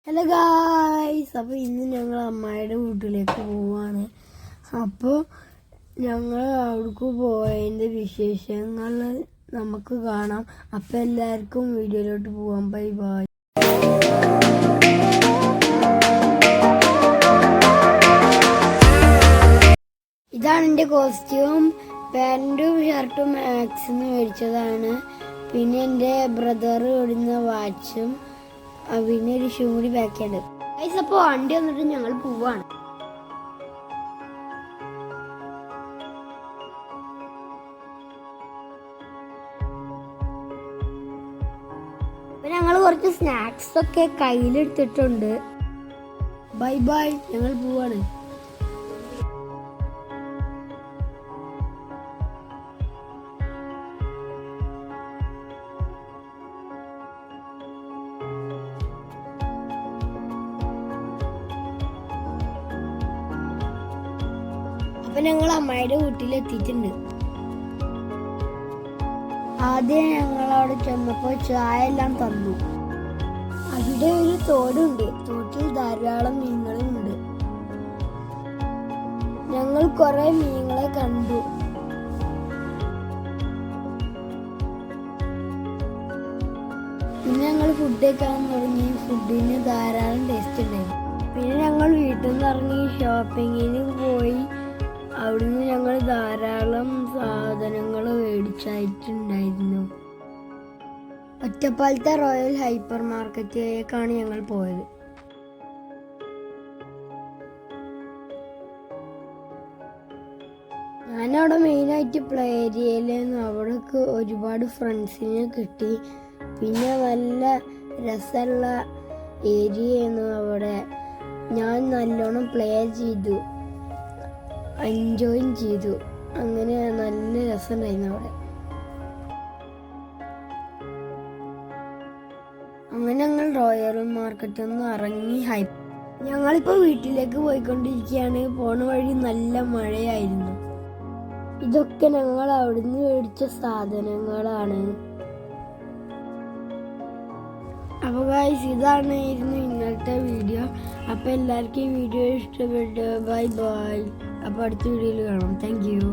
Hello guys, അപ്പോൾ ഇന്ന് ഞങ്ങൾ അമ്മായിയുടെ വീട്ടിലേക്ക് പോവാണ്. അപ്പോൾ ഞങ്ങൾ അവിടേക്ക് പോയതിൻ്റെ വിശേഷങ്ങൾ നമുക്ക് കാണാം. അപ്പോൾ എല്ലാവർക്കും വീഡിയോയിലോട്ട് പോവാം. Bye bye. ഇതാണ് എൻ്റെ കോസ്റ്റ്യൂം. പാൻറ്റും ഷർട്ടും മാക്സിന്ന് മേടിച്ചതാണ്. പിന്നെ എൻ്റെ ബ്രദർ ഇടുന്ന വാച്ചും, പിന്നെ ഒരു ഷൂ കൂടി പാക്ക് ചെയ്യുന്നുണ്ട്. അപ്പോൾ വണ്ടി വന്നിട്ട് ഞങ്ങൾ പോവാണ്. അപ്പൊ ഞങ്ങൾ കുറച്ച് സ്നാക്സ് ഒക്കെ കയ്യിലെടുത്തിട്ടുണ്ട്. ബൈ ബൈ, ഞങ്ങൾ പോവാണ്. അപ്പൊ ഞങ്ങൾ അമ്മായിയുടെ വീട്ടിലെത്തിയിട്ടുണ്ട്. ആദ്യം ഞങ്ങളവിടെ ചെന്നപ്പോൾ ചായ എല്ലാം തന്നു. അവിടെ ഒരു തോടുണ്ട്. തോട്ടിൽ ധാരാളം മീനുകളുണ്ട്. ഞങ്ങൾ കുറെ മീനുകളെ കണ്ടു. പിന്നെ ഞങ്ങൾ ഫുഡ് കഴിക്കാൻ തുടങ്ങി. ഫുഡിന് ധാരാളം ടേസ്റ്റ് ഉണ്ടായിരുന്നു. പിന്നെ ഞങ്ങൾ വീട്ടിൽ നിന്ന് ഇറങ്ങി ഷോപ്പിങ്ങിന് പോയി. അവിടുന്ന് ഞങ്ങൾ ധാരാളം സാധനങ്ങൾ മേടിച്ചായിട്ടുണ്ടായിരുന്നു. ഒറ്റപ്പാലത്തെ റോയൽ ഹൈപ്പർ മാർക്കറ്റിലേക്കാണ് ഞങ്ങൾ പോയത്. ഞാനവിടെ മെയിനായിട്ട് പ്ലേ ഏരിയയിലായിരുന്നു. അവിടേക്ക് ഒരുപാട് ഫ്രണ്ട്സിനെ കിട്ടി. പിന്നെ നല്ല രസമുള്ള ഏരിയയായിരുന്നു അവിടെ. ഞാൻ നല്ലോണം പ്ലേ ചെയ്തു, എൻജോയും ചെയ്തു. അങ്ങനെ നല്ല രസമുണ്ടായിരുന്നു അവിടെ. അങ്ങനെ ഞങ്ങൾ റോയൽ മാർക്കറ്റിൽ നിന്ന് ഇറങ്ങി ഞങ്ങളിപ്പോൾ വീട്ടിലേക്ക് പോയിക്കൊണ്ടിരിക്കുകയാണ്. പോണ വഴി നല്ല മഴയായിരുന്നു. ഇതൊക്കെ ഞങ്ങൾ അവിടുന്ന് മേടിച്ച സാധനങ്ങളാണ്. അപ്പോൾ ഗായ്സ്, ഇതായിരുന്നു ഇന്നത്തെ വീഡിയോ. അപ്പോൾ എല്ലാവർക്കും ഈ വീഡിയോ ഇഷ്ടപ്പെട്ടു. Bye bye. അപ്പോൾ അടുത്ത വീഡിയോയിൽ കാണാം. Thank you.